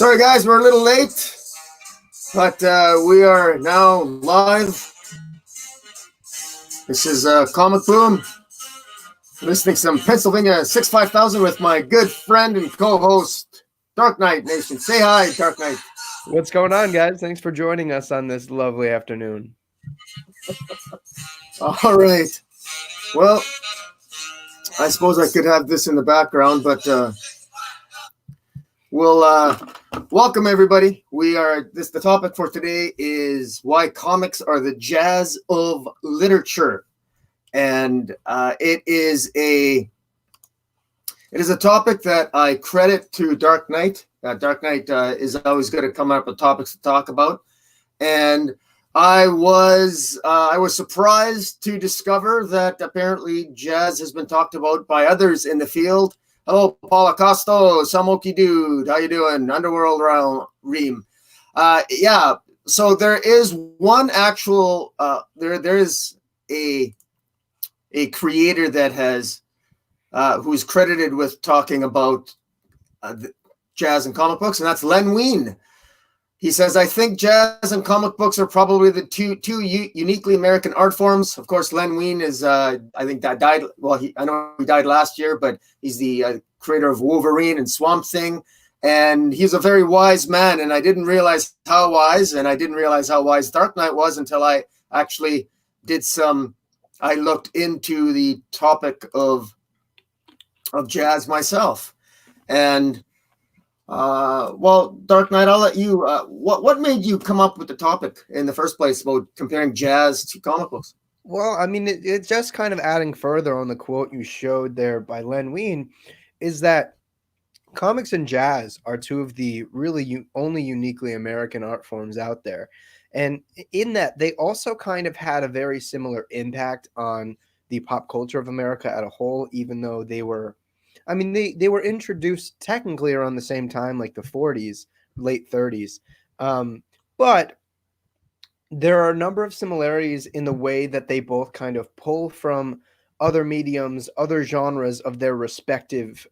Sorry, guys, we're a little late, but we are now live. This is Comic Boom. Listening to some Pennsylvania 65000 with my good friend and co-host, DarKnightNation. Say hi, Dark Knight. What's going on, guys? Thanks for joining us on this lovely afternoon. All right. Well, I suppose I could have this in the background, but we'll welcome everybody. The topic for today is why comics are the jazz of literature. And it is a topic that I credit to Dark Knight. Dark Knight is always going to come up with topics to talk about, and I was surprised to discover that apparently jazz has been talked about by others in the field. Hello, Paul Acosto, Samoki dude, how you doing? Underworld Ream. Yeah. So there is one actual there is a creator that has who's credited with talking about jazz and comic books, and that's Len Wein. He says, I think jazz and comic books are probably the two uniquely American art forms. Of course, Len Wein is, I think that died. Well, I know he died last year, but he's the creator of Wolverine and Swamp Thing. And he's a very wise man. And I didn't realize how wise, Dark Knight was until I actually I looked into the topic of jazz myself. And well, Dark Knight, I'll let you. What made you come up with the topic in the first place about comparing jazz to comic books? Well, I mean, it's just kind of adding further on the quote you showed there by Len Wein, is that comics and jazz are two of the really only uniquely American art forms out there. And in that, they also kind of had a very similar impact on the pop culture of America as a whole, even though they were introduced technically around the same time, like the 40s, late 30s. But there are a number of similarities in the way that they both kind of pull from other mediums, other genres of their respective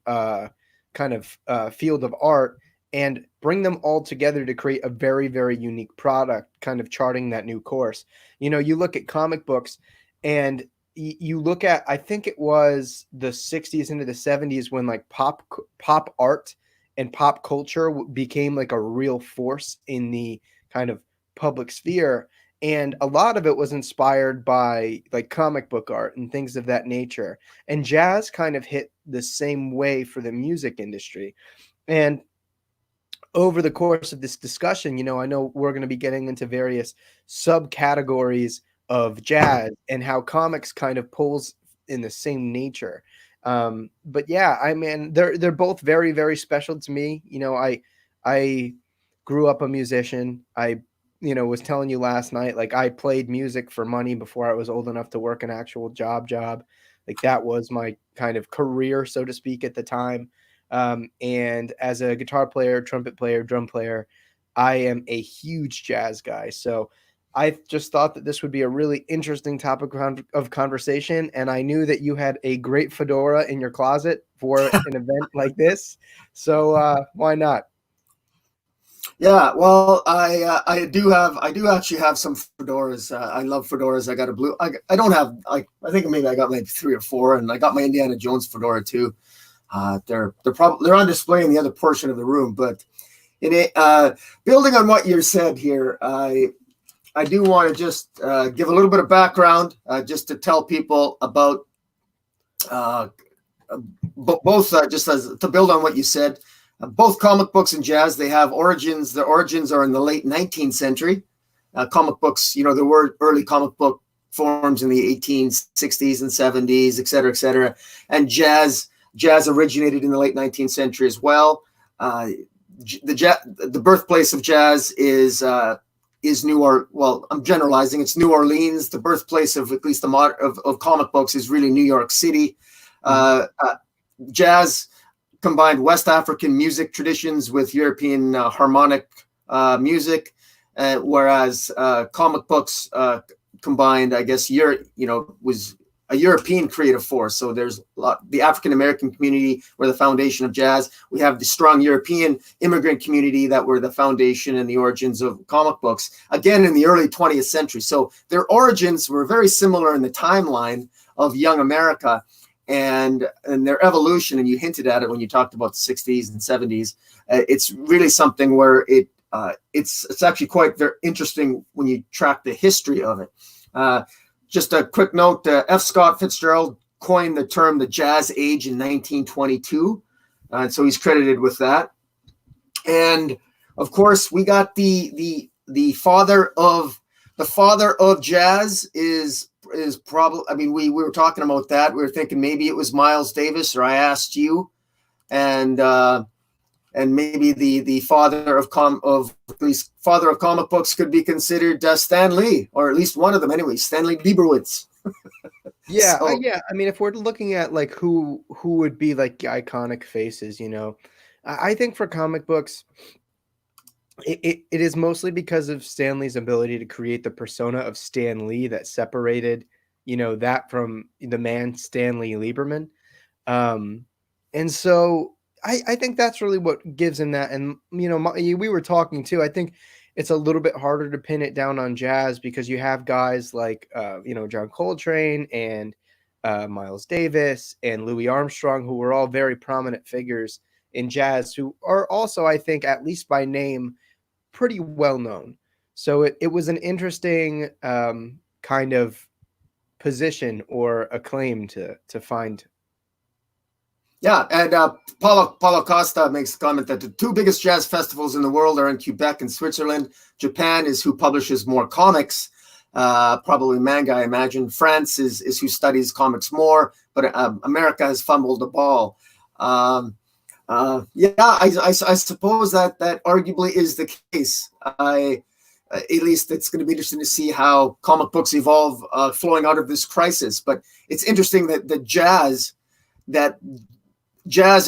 field of art, and bring them all together to create a very, very unique product, kind of charting that new course. You know, you look at comic books and you look at, I think it was the 60s into the 70s when like pop art and pop culture became like a real force in the kind of public sphere. And a lot of it was inspired by like comic book art and things of that nature. And jazz kind of hit the same way for the music industry. And over the course of this discussion, you know, I know we're going to be getting into various subcategories of jazz and how comics kind of pulls in the same nature. But yeah, I mean, they're both very, very special to me. You know, I grew up a musician. I, you know, was telling you last night, like I played music for money before I was old enough to work an actual job. Like that was my kind of career, so to speak, at the time. And as a guitar player, trumpet player, drum player, I am a huge jazz guy. So I just thought that this would be a really interesting topic of conversation, and I knew that you had a great fedora in your closet for an event like this, so why not? Yeah, well, I do actually have some fedoras. I love fedoras. I got a blue. I don't have. I think maybe I got maybe 3 or 4, and I got my Indiana Jones fedora too. They're on display in the other portion of the room. But in it, building on what you said here, I do want to just give a little bit of background, just to tell people about both, just as to build on what you said. Both comic books and jazz, they have origins. Their origins are in the late 19th century. Comic books, you know, there were early comic book forms in the 1860s and 70s, et cetera, et cetera. And jazz originated in the late 19th century as well. The birthplace of jazz is New Orleans. Well, I'm generalizing. It's New Orleans. The birthplace of at least of comic books is really New York City. Jazz combined West African music traditions with European harmonic music, whereas comic books combined, I guess, was a European creative force. So there's the African American community were the foundation of jazz. We have the strong European immigrant community that were the foundation and the origins of comic books, again, in the early 20th century. So their origins were very similar in the timeline of young America and their evolution. And you hinted at it when you talked about the 60s and 70s. It's really something where it's actually quite very interesting when you track the history of it. Just a quick note, F. Scott Fitzgerald coined the term the Jazz Age in 1922. And so he's credited with that. And of course, we got the father of jazz is probably, I mean, we were talking about that. We were thinking maybe it was Miles Davis, or I asked you, and maybe the father of comic books could be considered Stan Lee, or at least one of them anyway, Stanley Lieberwitz. Yeah, yeah. I mean, if we're looking at like who would be like iconic faces, you know, I think for comic books, it is mostly because of Stan Lee's ability to create the persona of Stan Lee that separated, you know, that from the man Stanley Lieberman. And so I think that's really what gives him that. And, you know, we were talking too. I think it's a little bit harder to pin it down on jazz because you have guys like, you know, John Coltrane and Miles Davis and Louis Armstrong, who were all very prominent figures in jazz, who are also, I think, at least by name, pretty well known. So it was an interesting kind of position or a claim to find. Yeah, and Paulo Costa makes the comment that the two biggest jazz festivals in the world are in Quebec and Switzerland. Japan is who publishes more comics, probably manga, I imagine. France is who studies comics more, but America has fumbled the ball. Yeah, I suppose that arguably is the case. At least it's going to be interesting to see how comic books evolve flowing out of this crisis. But it's interesting that jazz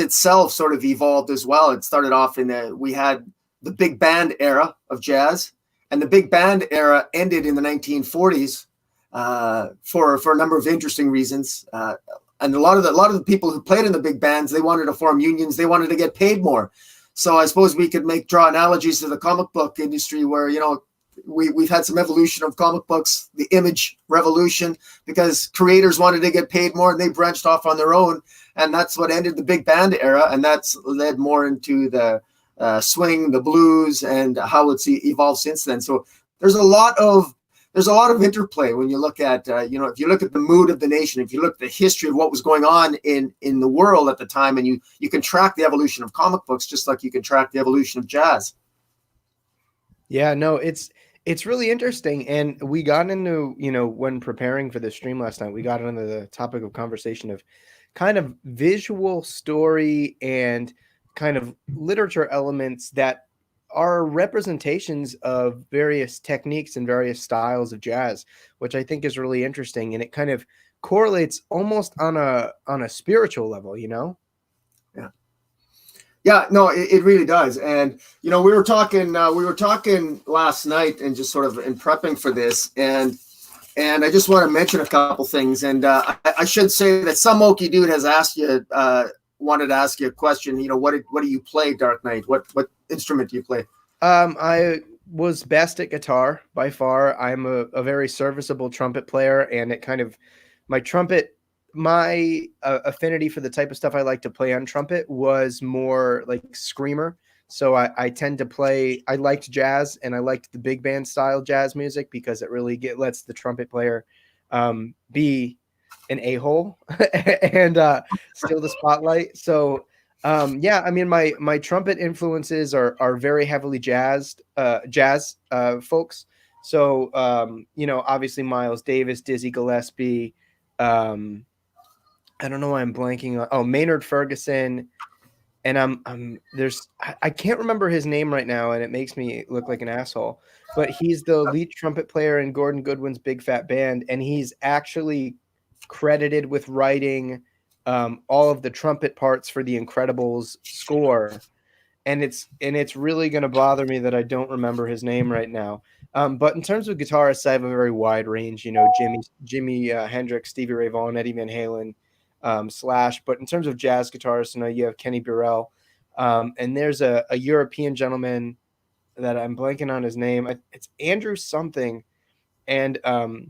itself sort of evolved as well. It started off we had the big band era of jazz, and the big band era ended in the 1940s for a number of interesting reasons. And a lot of the people who played in the big bands, they wanted to form unions. They wanted to get paid more. So I suppose we could draw analogies to the comic book industry where, you know, we've had some evolution of comic books, the image revolution, because creators wanted to get paid more and they branched off on their own. And that's what ended the big band era. And that's led more into the swing, the blues, and how it's evolved since then. So there's a lot of interplay when you look at, you know, if you look at the mood of the nation, if you look at the history of what was going on in the world at the time, and you can track the evolution of comic books just like you can track the evolution of jazz. Yeah, no, it's really interesting. And we got into, you know, when preparing for the stream last night, we got into the topic of conversation of kind of visual story and kind of literature elements that are representations of various techniques and various styles of jazz, which I think is really interesting. And it kind of correlates almost on a spiritual level, you know? Yeah, no, it really does. And, you know, we were talking last night and just sort of in prepping for this, and I just want to mention a couple things. And I should say that some Okie dude has wanted to ask you a question. You know, what do you play, Dark Knight? What instrument do you play? I was best at guitar by far. I'm a very serviceable trumpet player, and it kind of my affinity for the type of stuff I like to play on trumpet was more like screamer. So I tend to play, I liked jazz and I liked the big band style jazz music because it really lets the trumpet player be an a-hole and steal the spotlight. So yeah, I mean, my trumpet influences are very heavily jazz folks. So, you know, obviously Miles Davis, Dizzy Gillespie, I don't know why I'm blanking on. Maynard Ferguson, and I can't remember his name right now, and it makes me look like an asshole. But he's the lead trumpet player in Gordon Goodwin's Big Fat Band, and he's actually credited with writing all of the trumpet parts for the Incredibles score. and it's really going to bother me that I don't remember his name right now. But in terms of guitarists, I have a very wide range. You know, Jimmy Hendrix, Stevie Ray Vaughan, Eddie Van Halen, Slash. But in terms of jazz guitarists, you know, you have Kenny Burrell, and there's a European gentleman that I'm blanking on his name. It's Andrew something, and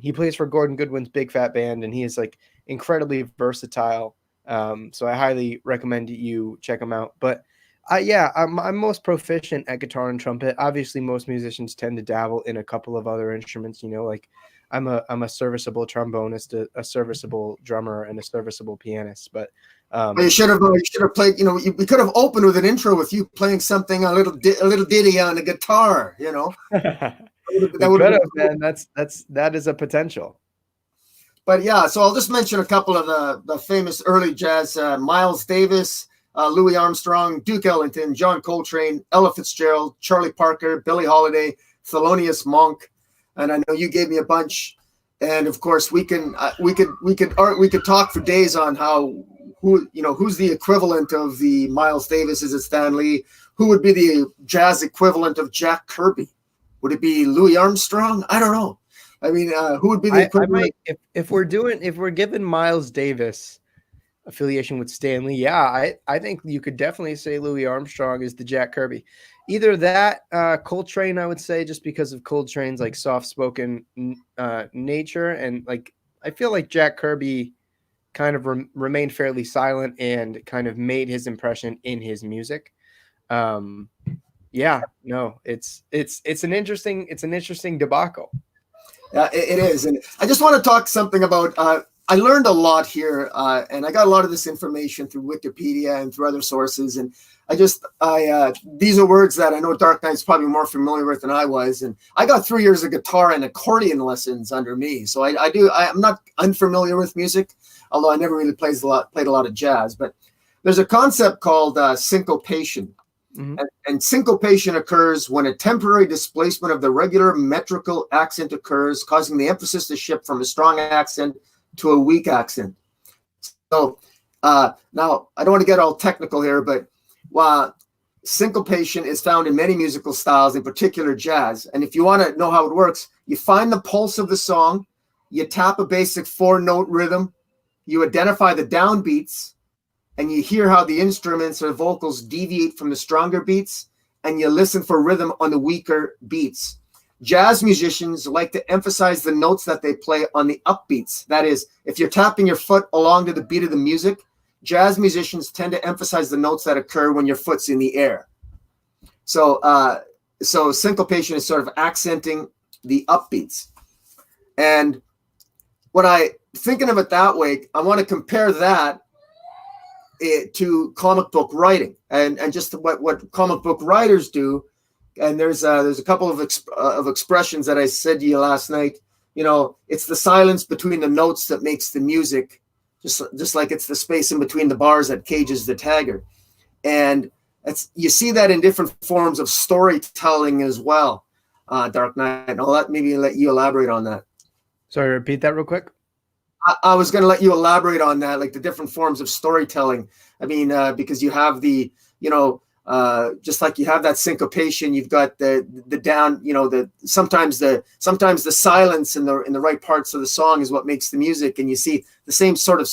he plays for Gordon Goodwin's Big Fat Band, and he is like incredibly versatile. So I highly recommend you check him out. But I'm most proficient at guitar and trumpet. Obviously, most musicians tend to dabble in a couple of other instruments. You know, like I'm a serviceable trombonist, a serviceable drummer, and a serviceable pianist. But you should have played. You know, we could have opened with an intro with you playing something, a little ditty on the guitar. You know, that would have been cool. That is a potential. But yeah, so I'll just mention a couple of the famous early jazz: Miles Davis, Louis Armstrong, Duke Ellington, John Coltrane, Ella Fitzgerald, Charlie Parker, Billie Holiday, Thelonious Monk, and I know you gave me a bunch. And of course, we could talk for days on who's the equivalent of the Miles Davis? Is it Stan Lee? Who would be the jazz equivalent of Jack Kirby? Would it be Louis Armstrong? I don't know. I mean, who would be the equivalent? If we're given Miles Davis affiliation with Stan Lee, yeah, I think you could definitely say Louis Armstrong is the Jack Kirby. Either that, Coltrane, I would say, just because of Coltrane's like soft-spoken nature, and like I feel like Jack Kirby kind of remained fairly silent and kind of made his impression in his music. Yeah, no, it's an interesting debacle. It is, and I just want to talk something about. I learned a lot here, and I got a lot of this information through Wikipedia and through other sources. And these are words that I know Dark Knight's probably more familiar with than I was. And I got 3 years of guitar and accordion lessons under me, so I'm not unfamiliar with music, although I never really played a lot of jazz. But there's a concept called syncopation. Mm-hmm. And syncopation occurs when a temporary displacement of the regular metrical accent occurs, causing the emphasis to shift from a strong accent to a weak accent. So now I don't want to get all technical here, but syncopation is found in many musical styles, in particular jazz. And if you want to know how it works, you find the pulse of the song, you tap a basic 4-note rhythm, you identify the downbeats, and you hear how the instruments or vocals deviate from the stronger beats, and you listen for rhythm on the weaker beats. Jazz musicians like to emphasize the notes that they play on the upbeats. That is, if you're tapping your foot along to the beat of the music, jazz musicians tend to emphasize the notes that occur when your foot's in the air. So syncopation is sort of accenting the upbeats. And thinking of it that way, I want to compare that to comic book writing and just what comic book writers do. And there's a couple of expressions that I said to you last night. You know, it's the silence between the notes that makes the music, just like it's the space in between the bars that cages the tagger. And you see that in different forms of storytelling as well. Dark Knight, and I'll let you elaborate on that. Sorry, repeat that real quick. I was going to let you elaborate on that, like the different forms of storytelling. I mean, because you have just like you have that syncopation, you've got the down, sometimes the silence in the right parts of the song is what makes the music. And you see the same sort of,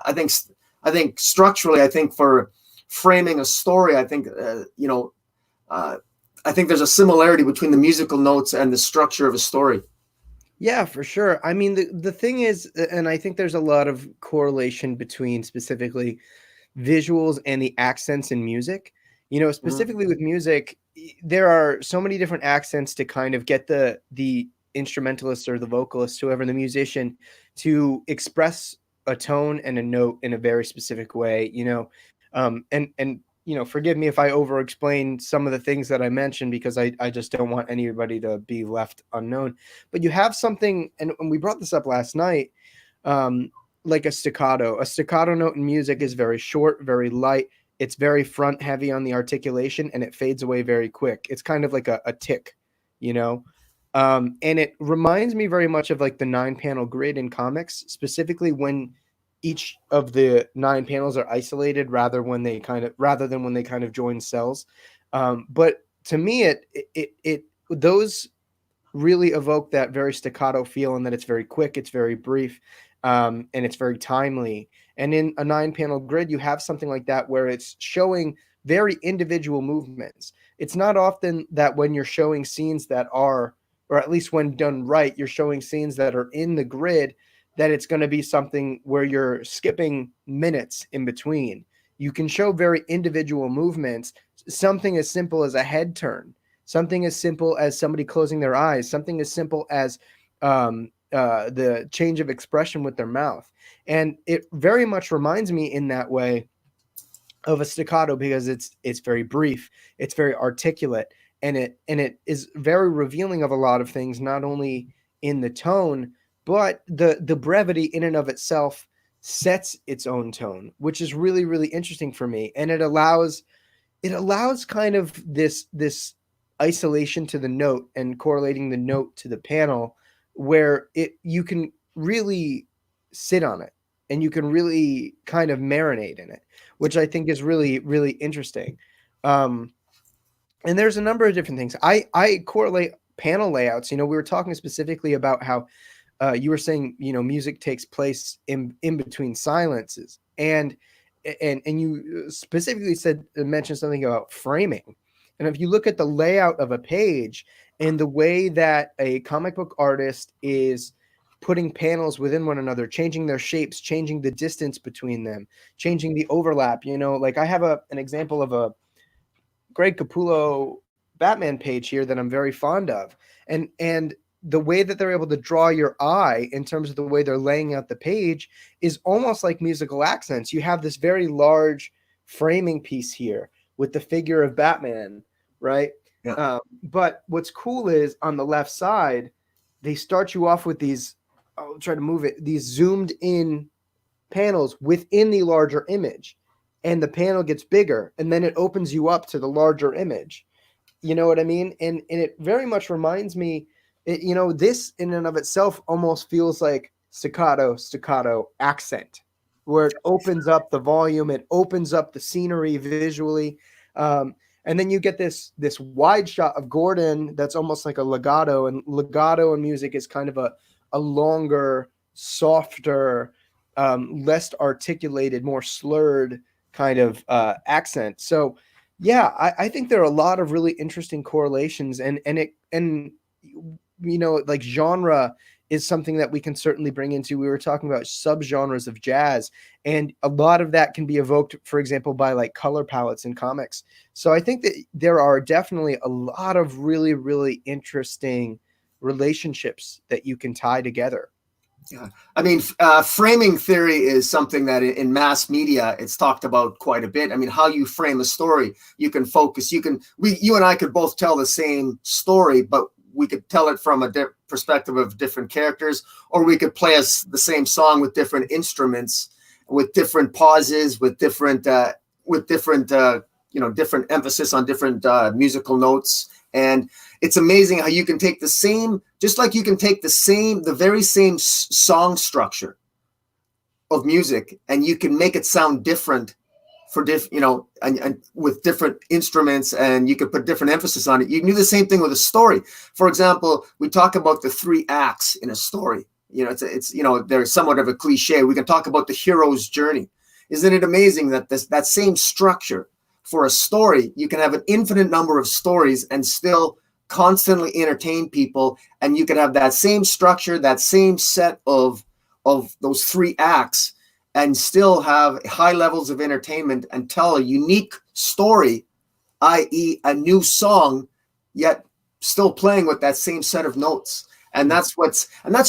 I think structurally, for framing a story, I think there's a similarity between the musical notes and the structure of a story. Yeah, for sure. I mean, the thing is, and I think there's a lot of correlation between specifically visuals and the accents in music. You know, specifically with music, there are so many different accents to kind of get the instrumentalist or the vocalist, whoever the musician, to express a tone and a note in a very specific way, and forgive me if I over-explain some of the things that I mentioned, because I just don't want anybody to be left unknown. But you have something, and we brought this up last night, like a staccato. A staccato note in music is very short, very light. It's very front heavy on the articulation, and it fades away very quick. It's kind of like a tick, and it reminds me very much of like the 9-panel grid in comics, specifically when each of the 9 panels are isolated rather than when they kind of join cells. But to me, those really evoke that very staccato feel, and that it's very quick, it's very brief, and it's very timely. And in a 9-panel grid, you have something like that where it's showing very individual movements. It's not often that when you're showing scenes that are, or at least when done right, you're showing scenes that are in the grid, that it's going to be something where you're skipping minutes in between. You can show very individual movements, something as simple as a head turn, something as simple as somebody closing their eyes, something as simple as the change of expression with their mouth. And it very much reminds me in that way of a staccato, because it's very brief, it's very articulate, and it is very revealing of a lot of things, not only in the tone, but the brevity in and of itself sets its own tone, which is really, really interesting for me. And it allows kind of this isolation to the note and correlating the note to the panel, where you can really sit on it and you can really kind of marinate in it, which I think is really, really interesting. And there's a number of different things. I correlate panel layouts. We were talking specifically about how you were saying, music takes place in between silences, and you specifically mentioned something about framing. And if you look at the layout of a page and the way that a comic book artist is putting panels within one another, changing their shapes, changing the distance between them, changing the overlap, like I have an example of a Greg Capullo Batman page here that I'm very fond of. And the way that they're able to draw your eye in terms of the way they're laying out the page is almost like musical accents. You have this very large framing piece here with the figure of Batman, right? Yeah. But what's cool is on the left side, they start you off with these, I'll try to move it, these zoomed in panels within the larger image. And the panel gets bigger, and then it opens you up to the larger image. You know what I mean? And it very much reminds me, this in and of itself almost feels like staccato accent, where it opens up the volume, it opens up the scenery visually. And then you get this wide shot of Gordon that's almost like a legato, and legato in music is kind of a longer, softer, less articulated, more slurred kind of accent. So yeah, I think there are a lot of really interesting correlations, and like genre is something that we can certainly bring into. We were talking about subgenres of jazz, and a lot of that can be evoked, for example, by like color palettes in comics. So I think that there are definitely a lot of really, really interesting relationships that you can tie together. Yeah, I mean, framing theory is something that in mass media it's talked about quite a bit. I mean, how you frame a story, you can focus. You and I could both tell the same story, but we could tell it from a perspective of different characters, or we could play the same song with different instruments, with different pauses, with different different emphasis on different musical notes. And it's amazing how you can take the same, just like you can take the very same song structure of music, and you can make it sound different for and with different instruments, and you could put different emphasis on it. You can do the same thing with a story. For example, we talk about the 3 acts in a story. It's there's somewhat of a cliche. We can talk about the hero's journey. Isn't it amazing that that same structure for a story, you can have an infinite number of stories and still constantly entertain people, and you could have that same structure, that same set of those 3 acts, and still have high levels of entertainment and tell a unique story, i.e. a new song, yet still playing with that same set of notes. And that's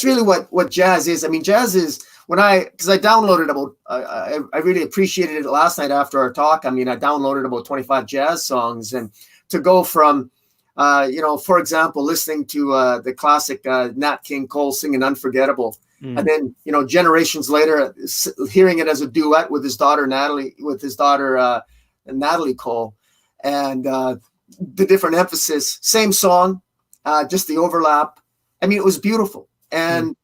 really what jazz is. I mean, jazz is, because I downloaded about, I really appreciated it last night after our talk. I mean, I downloaded about 25 jazz songs, and to go from, for example, listening to the classic Nat King Cole singing Unforgettable, and then, generations later, hearing it as a duet with his daughter, Natalie Cole, and the different emphasis, same song, just the overlap. I mean, it was beautiful. And,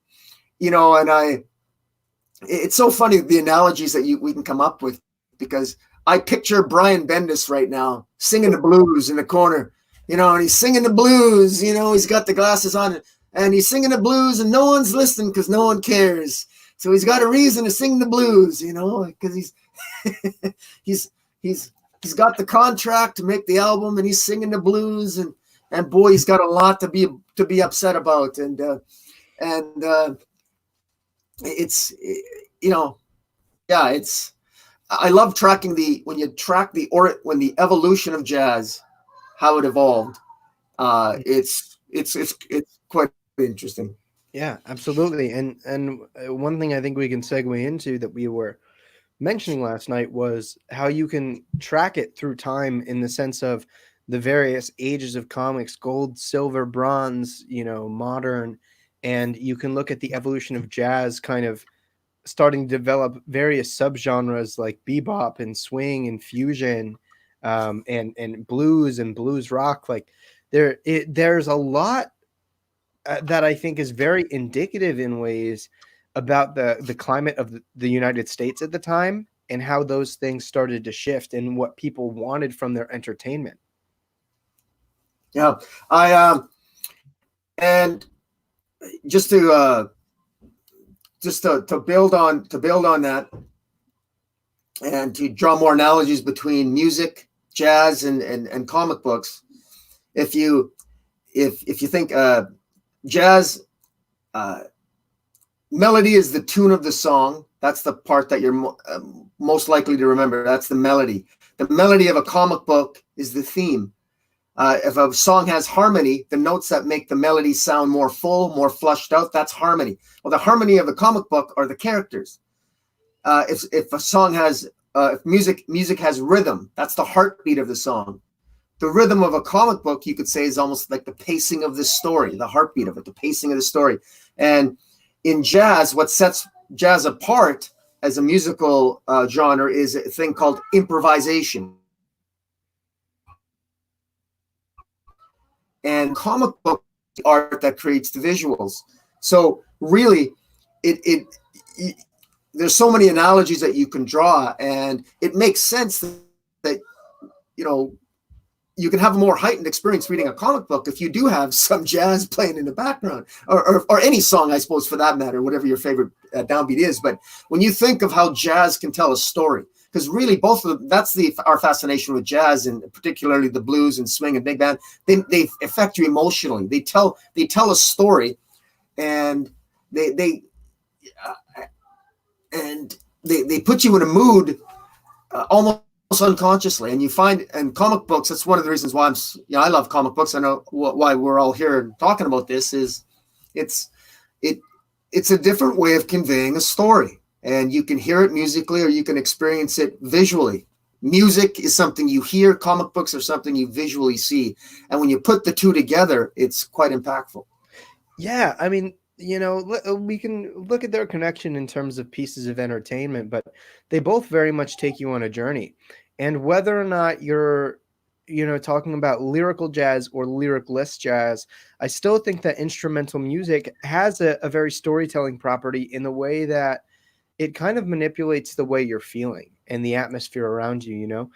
it's so funny the analogies that we can come up with, because I picture Brian Bendis right now singing the blues in the corner, and he's singing the blues, he's got the glasses on and he's singing the blues and no one's listening because no one cares. So he's got a reason to sing the blues, because he's he's got the contract to make the album and he's singing the blues, and boy, he's got a lot to be upset about. And it's, yeah, it's, I love tracking when the evolution of jazz, how it evolved. It's quite interesting. Yeah, absolutely. And one thing I think we can segue into that we were mentioning last night was how you can track it through time, in the sense of the various ages of comics: gold, silver, bronze, modern. And you can look at the evolution of jazz kind of starting to develop various subgenres like bebop and swing and fusion, and blues and blues rock. Like there's a lot that I think is very indicative in ways about the climate of the United States at the time, and how those things started to shift and what people wanted from their entertainment. Yeah, and just to build on that, and to draw more analogies between music, jazz, and comic books. If you think jazz, melody is the tune of the song. That's the part that you're most likely to remember. That's the melody. The melody of a comic book is the theme. If a song has harmony, the notes that make the melody sound more full, more flushed out, that's harmony. Well, the harmony of the comic book are the characters. If a song has, if music has rhythm, that's the heartbeat of the song. The rhythm of a comic book, you could say, is almost like the pacing of the story, the heartbeat of it, the pacing of the story. And in jazz, what sets jazz apart as a musical genre is a thing called improvisation. And comic book art that creates the visuals. So really, there's so many analogies that you can draw, and it makes sense that you can have a more heightened experience reading a comic book if you do have some jazz playing in the background, or any song, I suppose, for that matter, whatever your favorite downbeat is. But when you think of how jazz can tell a story, because really both of them, that's our fascination with jazz, and particularly the blues and swing and big band. They affect you emotionally. They tell a story, and they put you in a mood almost unconsciously. And you find in comic books, that's one of the reasons why I love comic books. I know why we're all here talking about this is it's a different way of conveying a story. And you can hear it musically, or you can experience it visually. Music is something you hear. Comic books are something you visually see. And when you put the two together, it's quite impactful. Yeah, I mean, we can look at their connection in terms of pieces of entertainment, but they both very much take you on a journey. And whether or not you're, talking about lyrical jazz or lyricless jazz, I still think that instrumental music has a very storytelling property, in the way that it kind of manipulates the way you're feeling and the atmosphere around you.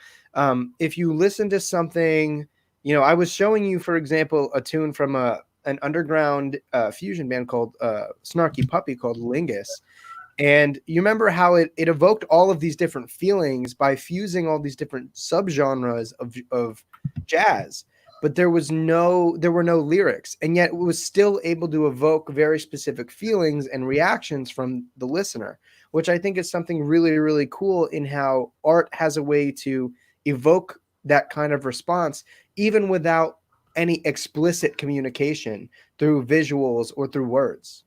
If you listen to something, I was showing you, for example, a tune from an underground fusion band called Snarky Puppy, called Lingus. And you remember how it evoked all of these different feelings by fusing all these different subgenres of jazz, but there were no lyrics, and yet it was still able to evoke very specific feelings and reactions from the listener, which I think is something really, really cool in how art has a way to evoke that kind of response, even without any explicit communication through visuals or through words.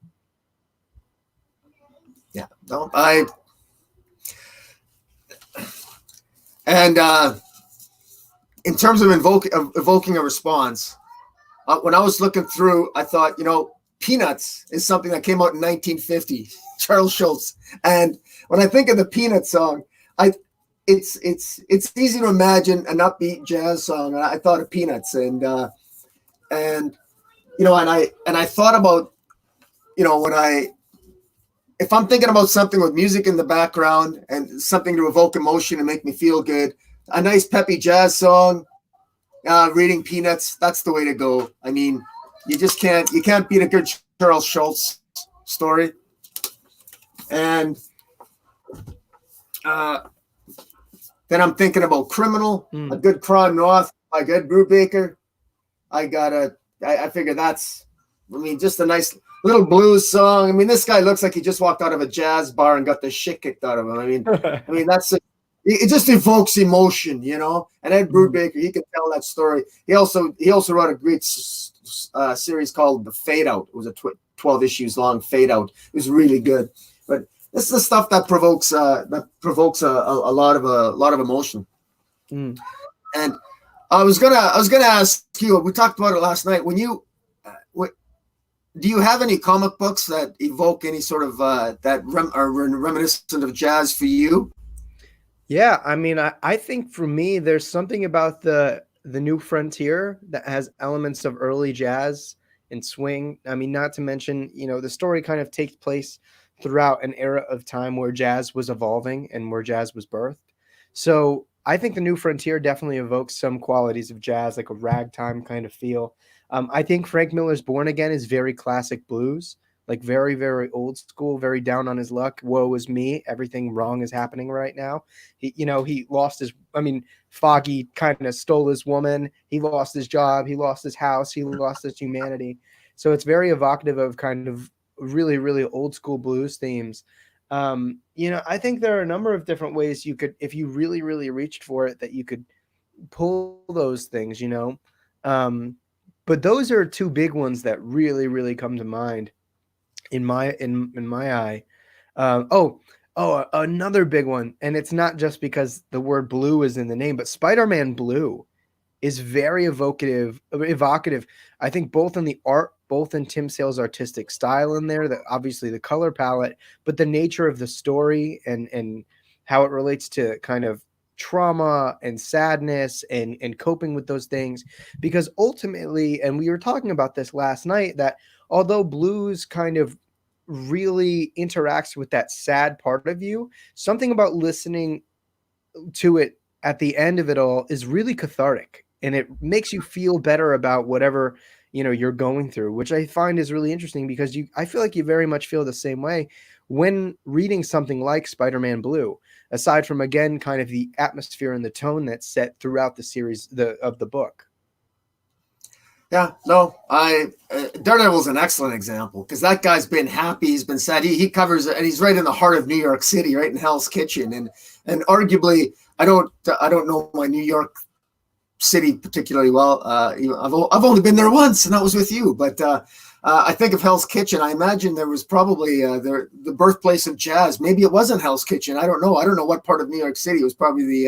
Yeah, no, in terms of evoking a response, when I was looking through, I thought, Peanuts is something that came out in 1950, Charles Schultz. And when I think of the Peanuts song, it's easy to imagine an upbeat jazz song. I thought of Peanuts, and I thought about, when if I'm thinking about something with music in the background and something to evoke emotion and make me feel good, a nice peppy jazz song, reading Peanuts, that's the way to go. I mean, you can't beat a good Charles Schultz story. And then I'm thinking about Criminal, a good crime noir by Ed Brubaker. I figure that's, I mean, just a nice little blues song. I mean, this guy looks like he just walked out of a jazz bar and got the shit kicked out of him. I mean, it just evokes emotion, you know. And Ed Brubaker, he can tell that story. He also wrote a great series called The Fade Out. It was a 12 issues long Fade Out. It was really good. But this is the stuff that provokes a lot of emotion. And I was gonna ask you. We talked about it last night. When you, do you have any comic books that evoke any sort of that are reminiscent of jazz for you? Yeah, I mean, I think for me, there's something about the New Frontier that has elements of early jazz and swing. I mean, not to mention, you know, the story kind of takes place throughout an era of time where jazz was evolving and where jazz was birthed. So I think the New Frontier definitely evokes some qualities of jazz, like a ragtime kind of feel. I think Frank Miller's Born Again is very classic blues, like very, very old school, very down on his luck. Woe is me. Everything wrong is happening right now. He lost his, I mean, Foggy kind of stole his woman. He lost his job. He lost his house. He lost his humanity. So it's very evocative of kind of really, really old school blues themes. I think there are a number of different ways you could, if you really, really reached for it, that you could pull those things, but those are two big ones that really, really come to mind in my eye. Another big one, and it's not just because the word blue is in the name, but Spider-Man Blue is very evocative. I think both in the art, both in Tim Sale's artistic style in there, that obviously the color palette, but the nature of the story and how it relates to kind of trauma and sadness and coping with those things. Because ultimately, and we were talking about this last night, that although blues kind of really interacts with that sad part of you, something about listening to it at the end of it all is really cathartic, and it makes you feel better about whatever you're going through, which I find is really interesting, because I feel like you very much feel the same way when reading something like Spider-Man Blue, aside from, again, kind of the atmosphere and the tone that's set throughout the series of the book. Yeah, no, Daredevil's an excellent example, because that guy's been happy, he's been sad, he covers it, and he's right in the heart of New York City, right in Hell's Kitchen, and arguably, I don't know my New York City particularly well. I've only been there once, and that was with you. But I think of Hell's Kitchen. I imagine there was probably the birthplace of jazz. Maybe it wasn't Hell's Kitchen. I don't know. I don't know what part of New York City. It was probably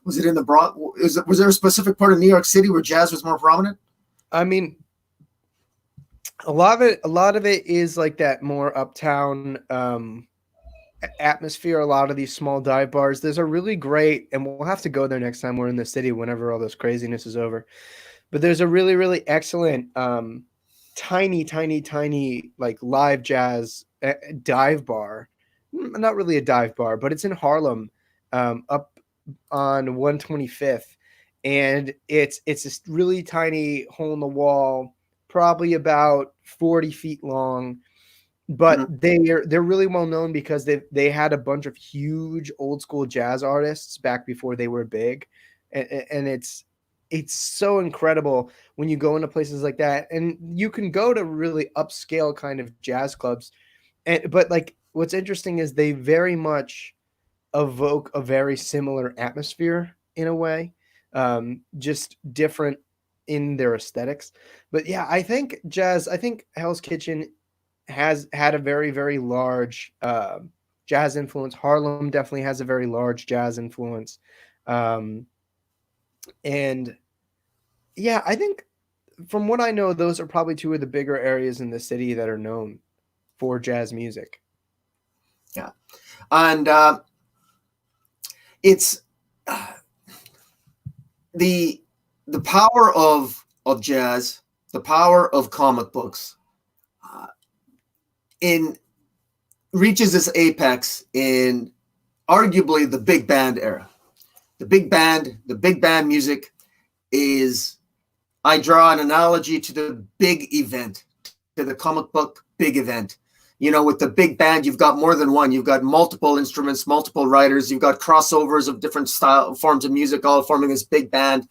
was it in the Bronx? Was there a specific part of New York City where jazz was more prominent? I mean, a lot of it is like that more uptown atmosphere. A lot of these small dive bars. There's a really great, and we'll have to go there next time we're in the city, whenever all this craziness is over. But there's a really, really excellent tiny like live jazz dive bar. Not really a dive bar, but it's in Harlem, up on 125th, and it's this really tiny hole in the wall, probably about 40 feet long. But they're really well known because they had a bunch of huge old school jazz artists back before they were big, and it's so incredible when you go into places like that, and you can go to really upscale kind of jazz clubs, but like what's interesting is they very much evoke a very similar atmosphere in a way, just different in their aesthetics. But yeah, I think Hell's Kitchen has had a very, very large jazz influence. Harlem definitely has a very large jazz influence. And yeah, I think from what I know, those are probably two of the bigger areas in the city that are known for jazz music. Yeah. And it's the power of jazz, the power of comic books, in reaches its apex in arguably the big band era. The big band music is, I draw an analogy to the big event, to the comic book big event. You know, with the big band, you've got more than one. You've got multiple instruments, multiple writers. You've got crossovers of different style forms of music, all forming this big band.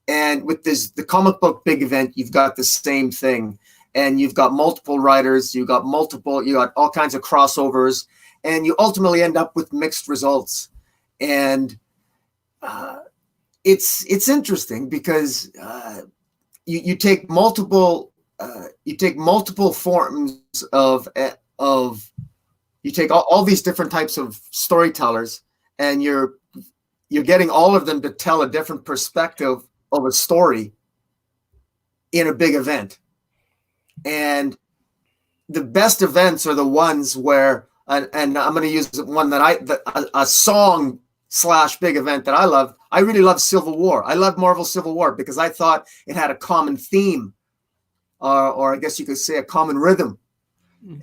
And with the comic book big event, you've got the same thing. And you've got multiple writers. You got all kinds of crossovers, and you ultimately end up with mixed results. And it's interesting because you take multiple forms of you take all these different types of storytellers, and you're getting all of them to tell a different perspective of a story in a big event. And the best events are the ones where, and I'm going to use one that a song / big event that I love. I really love Civil War. I love Marvel Civil War because I thought it had a common theme, or I guess you could say a common rhythm.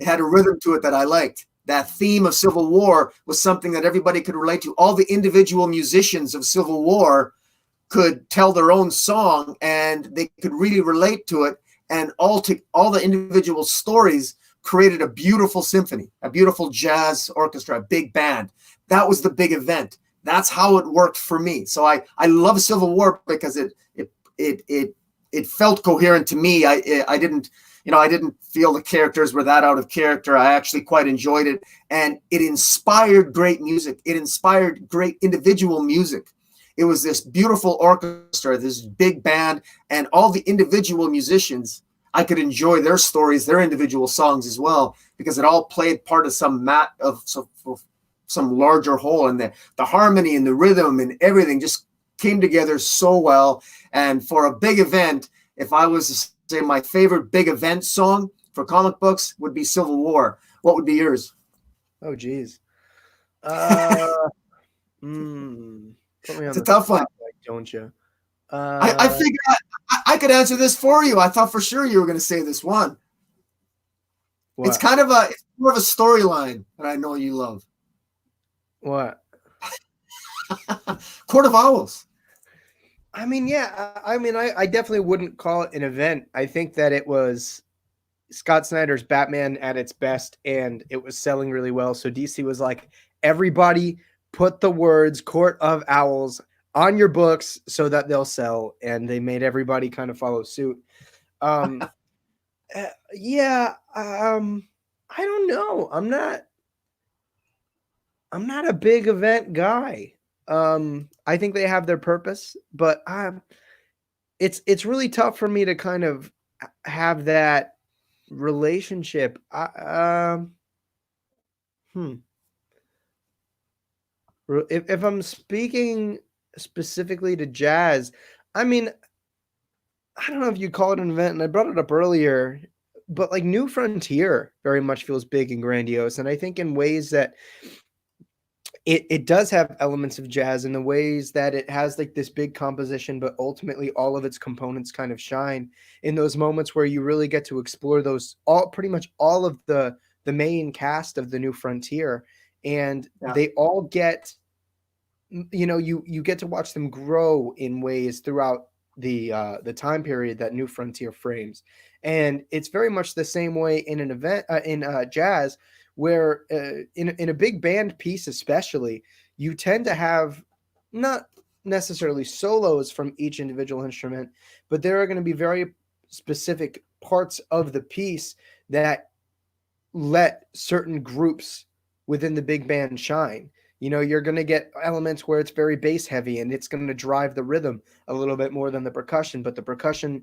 It had a rhythm to it that I liked. That theme of Civil War was something that everybody could relate to. All the individual musicians of Civil War could tell their own song, and they could really relate to it. And all the individual stories created a beautiful symphony, a beautiful jazz orchestra, a big band. That was the big event. That's how it worked for me. So I love Civil War because it felt coherent to me. I didn't feel the characters were that out of character. I actually quite enjoyed it, and it inspired great music. It inspired great individual music. It was this beautiful orchestra, this big band, and all the individual musicians. I could enjoy their stories, their individual songs as well, because it all played part of some larger whole, and the harmony and the rhythm and everything just came together so well. And for a big event, if I was to say my favorite big event song for comic books would be Civil War. What would be yours? Oh, geez. It's a tough one, don't you? I figured I could answer this for you. I thought for sure you were going to say this one. What? It's more of a storyline that I know you love. What? Court of Owls. I mean, yeah. I definitely wouldn't call it an event. I think that it was Scott Snyder's Batman at its best, and it was selling really well. So DC was like, everybody put the words Court of Owls on your books so that they'll sell, and they made everybody kind of follow suit. I don't know. I'm not a big event guy. I think they have their purpose, but it's really tough for me to kind of have that relationship. If I'm speaking specifically to jazz, I mean, I don't know if you call it an event, and I brought it up earlier, but like New Frontier very much feels big and grandiose. And I think in ways that it does have elements of jazz, in the ways that it has like this big composition, but ultimately all of its components kind of shine in those moments where you really get to explore pretty much all of the main cast of the New Frontier. And they all get, you get to watch them grow in ways throughout the time period that New Frontier frames. And it's very much the same way in an event, in jazz, where in a big band piece especially, you tend to have not necessarily solos from each individual instrument, but there are going to be very specific parts of the piece that let certain groups within the big band shine. You're going to get elements where it's very bass heavy, and it's going to drive the rhythm a little bit more than the percussion, but the percussion,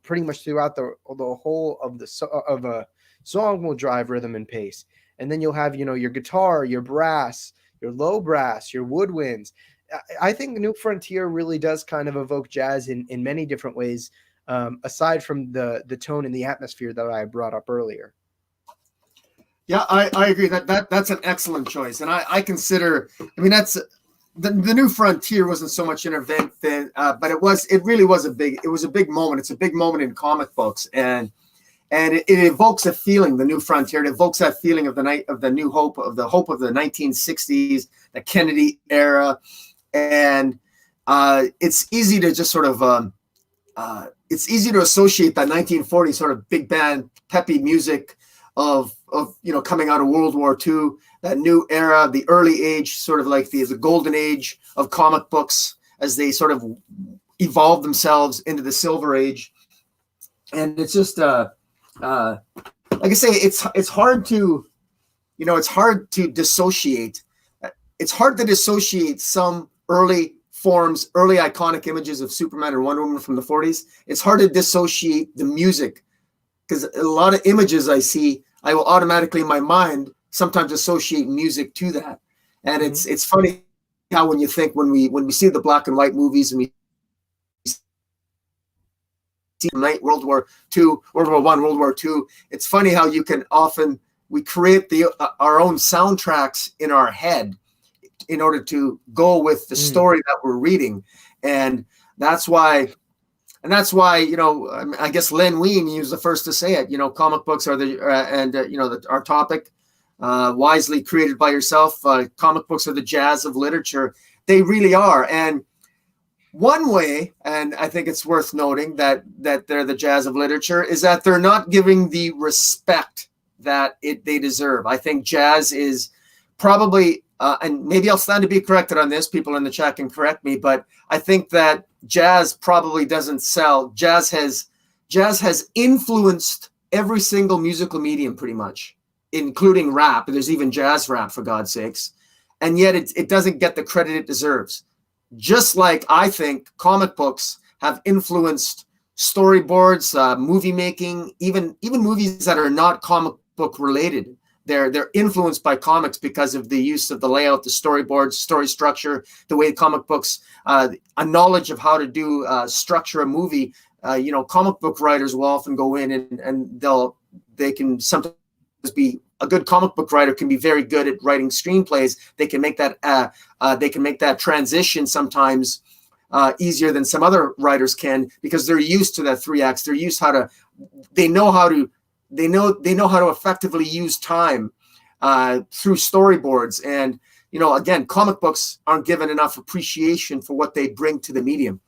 pretty much throughout the whole of a song will drive rhythm and pace. And then you'll have, your guitar, your brass, your low brass, your woodwinds. I think New Frontier really does kind of evoke jazz in many different ways, aside from the tone and the atmosphere that I brought up earlier. Yeah, I agree that's an excellent choice. And I consider, that's the New Frontier wasn't so much an event then, but it really was a big moment. It's a big moment in comic books. And and it evokes a feeling, the new frontier. It evokes that feeling of the night of the new hope of the 1960s, the Kennedy era, and it's easy to just sort of it's easy to associate that 1940s sort of big band peppy music of coming out of World War II, that new era, the early age, sort of like the golden age of comic books as they sort of evolve themselves into the silver age. And it's just like I say, it's hard to dissociate. It's hard to dissociate some early forms, early iconic images of Superman or Wonder Woman from the 40s. It's hard to dissociate the music, because a lot of images I see, I will automatically in my mind sometimes associate music to that. And it's funny how when we see the black and white movies and we see World War II, World War I, World War II, it's funny how we create our own soundtracks in our head in order to go with the story that we're reading. And that's why, I guess Len Wein, he was the first to say it, comic books are our topic, wisely created by yourself. Comic books are the jazz of literature. They really are. And one way, and I think it's worth noting that they're the jazz of literature, is that they're not giving the respect that they deserve. I think jazz is probably, and maybe I'll stand to be corrected on this, people in the chat can correct me, but I think that jazz probably doesn't sell. Jazz has influenced every single musical medium pretty much, including rap. There's even jazz rap, for God's sakes. And yet it doesn't get the credit it deserves. Just like I think comic books have influenced storyboards, movie making, even movies that are not comic book related. They're influenced by comics because of the use of the layout, the storyboards, story structure, the way comic books, a knowledge of how to do structure a movie. Comic book writers will often go in and they can sometimes be a good comic book writer can be very good at writing screenplays. They can make that transition sometimes easier than some other writers can, because they're used to that 3 acts. They're used they know how to effectively use time through storyboards. And again, comic books aren't given enough appreciation for what they bring to the medium.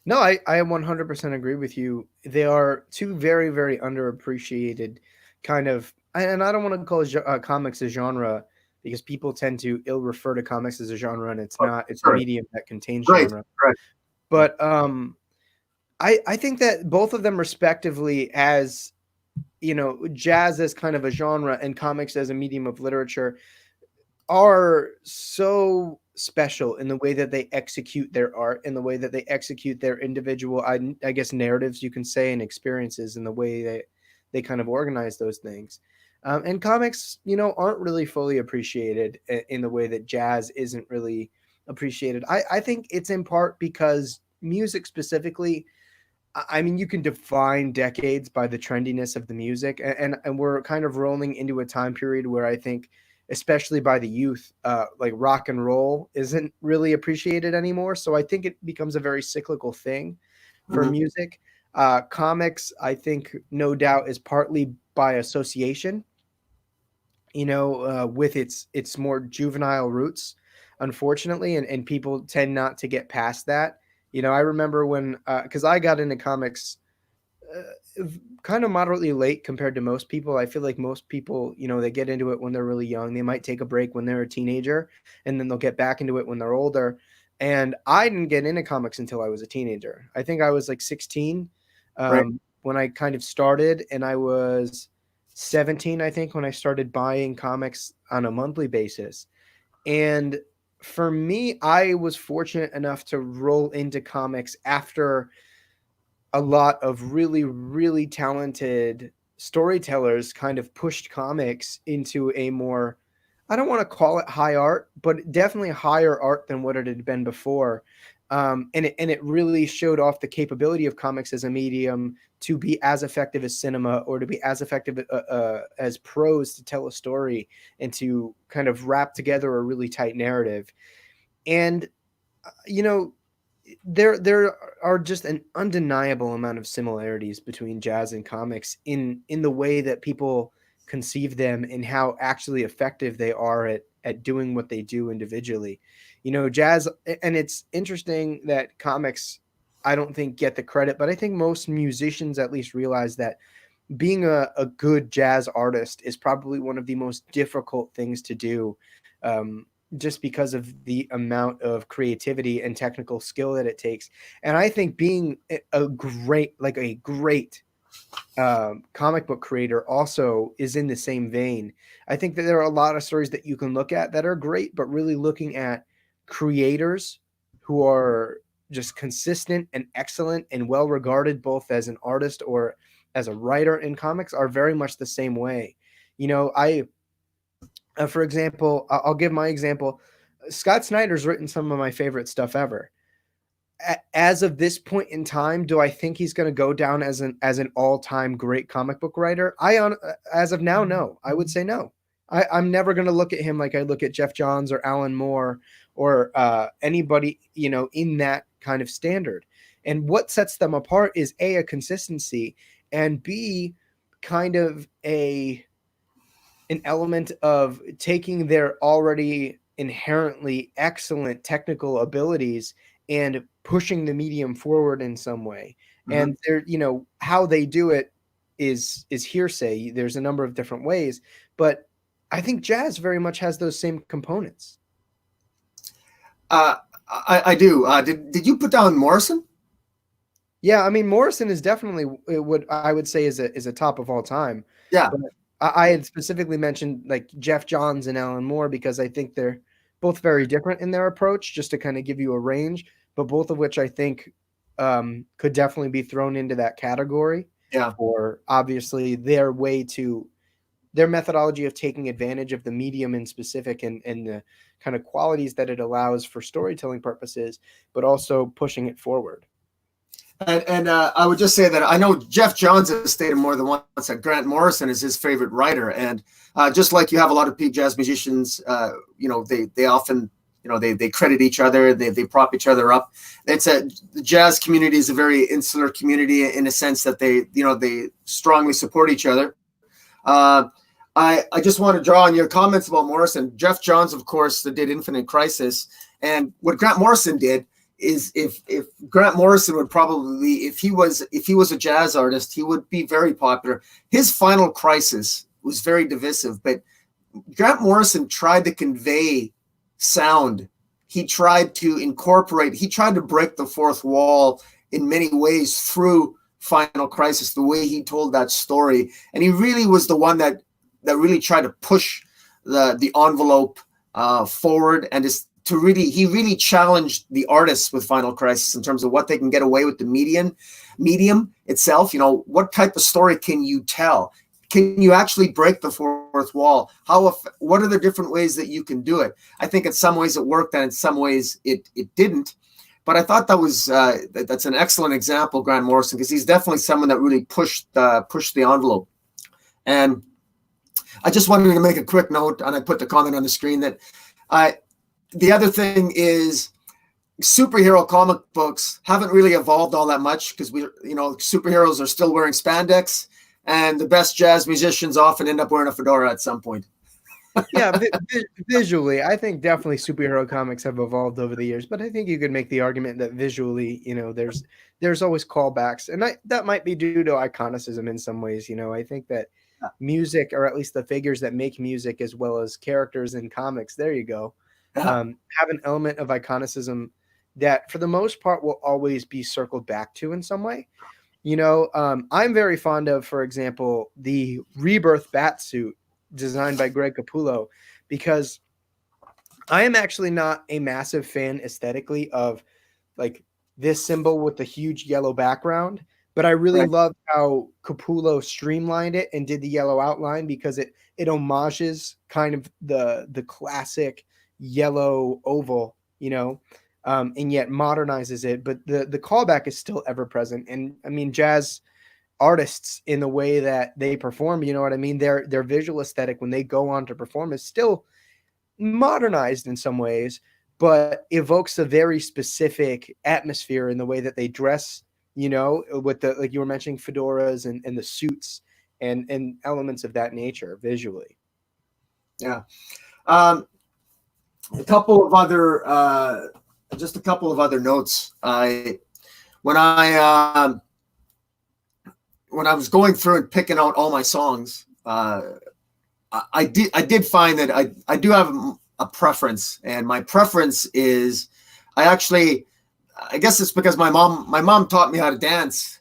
No, I 100% agree with you. They are two very, very underappreciated kind of, and I don't want to call comics a genre, because people tend to refer to comics as a genre, and it's not. It's a medium that contains genre. Right. But I think that both of them respectively, as jazz as kind of a genre and comics as a medium of literature, are so special in the way that they execute their art, in the way that they execute their individual, I guess, narratives, you can say, and experiences, in the way that they kind of organize those things. And comics, aren't really fully appreciated in the way that jazz isn't really appreciated. I think it's in part because music specifically, I mean, you can define decades by the trendiness of the music, and we're kind of rolling into a time period where I think, especially by the youth, like rock and roll isn't really appreciated anymore. So I think it becomes a very cyclical thing for music. Comics, I think, no doubt, is partly by association, with its more juvenile roots, unfortunately, and people tend not to get past that. I remember when, because I got into comics kind of moderately late compared to most people. I feel like most people, they get into it when they're really young. They might take a break when they're a teenager, and then they'll get back into it when they're older. And I didn't get into comics until I was a teenager. I think I was like 16 when I kind of started, and I was 17, I think, when I started buying comics on a monthly basis. And for me, I was fortunate enough to roll into comics after a lot of really, really talented storytellers kind of pushed comics into a more, I don't want to call it high art, but definitely higher art than what it had been before. And it really showed off the capability of comics as a medium to be as effective as cinema, or to be as effective as prose to tell a story and to kind of wrap together a really tight narrative. And, there are just an undeniable amount of similarities between jazz and comics in the way that people conceive them and how actually effective they are at doing what they do individually. Jazz, and it's interesting that comics, I don't think, get the credit, but I think most musicians at least realize that being a good jazz artist is probably one of the most difficult things to do, just because of the amount of creativity and technical skill that it takes. And I think being a great comic book creator also is in the same vein. I think that there are a lot of stories that you can look at that are great, but really looking at creators who are just consistent and excellent and well regarded both as an artist or as a writer in comics are very much the same way. I for example, I'll give my example. Scott Snyder's written some of my favorite stuff ever. As of this point in time, do I think he's going to go down as an all-time great comic book writer? As of now, no. I would say no. I'm never going to look at him like I look at Jeff Johns or Alan Moore or anybody, in that kind of standard. And what sets them apart is A, a consistency, and B, kind of an element of taking their already inherently excellent technical abilities and pushing the medium forward in some way. Mm-hmm. And they're, how they do it is hearsay. There's a number of different ways, but I think jazz very much has those same components. I do. Did you put down Morrison? Yeah, I mean, Morrison is definitely what I would say is a top of all time. Yeah. But I had specifically mentioned like Jeff Johns and Alan Moore because I think they're both very different in their approach, just to kind of give you a range, but both of which I think could definitely be thrown into that category. Yeah. For obviously their methodology of taking advantage of the medium in specific and the kind of qualities that it allows for storytelling purposes, but also pushing it forward. And I would just say that I know Jeff Johns has stated more than once that Grant Morrison is his favorite writer. And just like you have a lot of peak jazz musicians, they often, they credit each other, they prop each other up. The jazz community is a very insular community in a sense that they strongly support each other. I just want to draw on your comments about Morrison. Jeff Johns, of course, did Infinite Crisis. And what Grant Morrison did is if Grant Morrison would probably, if he was a jazz artist, he would be very popular. His Final Crisis was very divisive, but Grant Morrison tried to convey sound. He tried to break the fourth wall in many ways through Final Crisis, the way he told that story. And he really was the one that really tried to push the envelope forward, and he really challenged the artists with Final Crisis in terms of what they can get away with the medium itself. What type of story can you tell? Can you actually break the fourth wall? What are the different ways that you can do it? I think in some ways it worked, and in some ways it didn't. But I thought that's an excellent example, Grant Morrison, because he's definitely someone that really pushed the envelope. And I just wanted to make a quick note, and I put the comment on the screen that the other thing is superhero comic books haven't really evolved all that much because superheroes are still wearing spandex, and the best jazz musicians often end up wearing a fedora at some point. Yeah, visually, I think definitely superhero comics have evolved over the years, but I think you could make the argument that visually, there's always callbacks, and that might be due to iconicism in some ways. I think that music, or at least the figures that make music as well as characters in comics, there you go, have an element of iconicism that for the most part will always be circled back to in some way. I'm very fond of, for example, the Rebirth Batsuit designed by Greg Capullo, because I am actually not a massive fan aesthetically of like this symbol with the huge yellow background, but I really love how Capullo streamlined it and did the yellow outline, because it homages kind of the classic yellow oval, and yet modernizes it. But the callback is still ever present. And I mean, jazz artists, in the way that they perform, you know what I mean? Their visual aesthetic when they go on to perform is still modernized in some ways, but evokes a very specific atmosphere in the way that they dress, with the, like you were mentioning, fedoras and the suits and elements of that nature visually. Yeah. A couple of other, just a couple of other notes. When I when I was going through and picking out all my songs, I did find that I do have a preference, and my preference is I guess it's because my mom taught me how to dance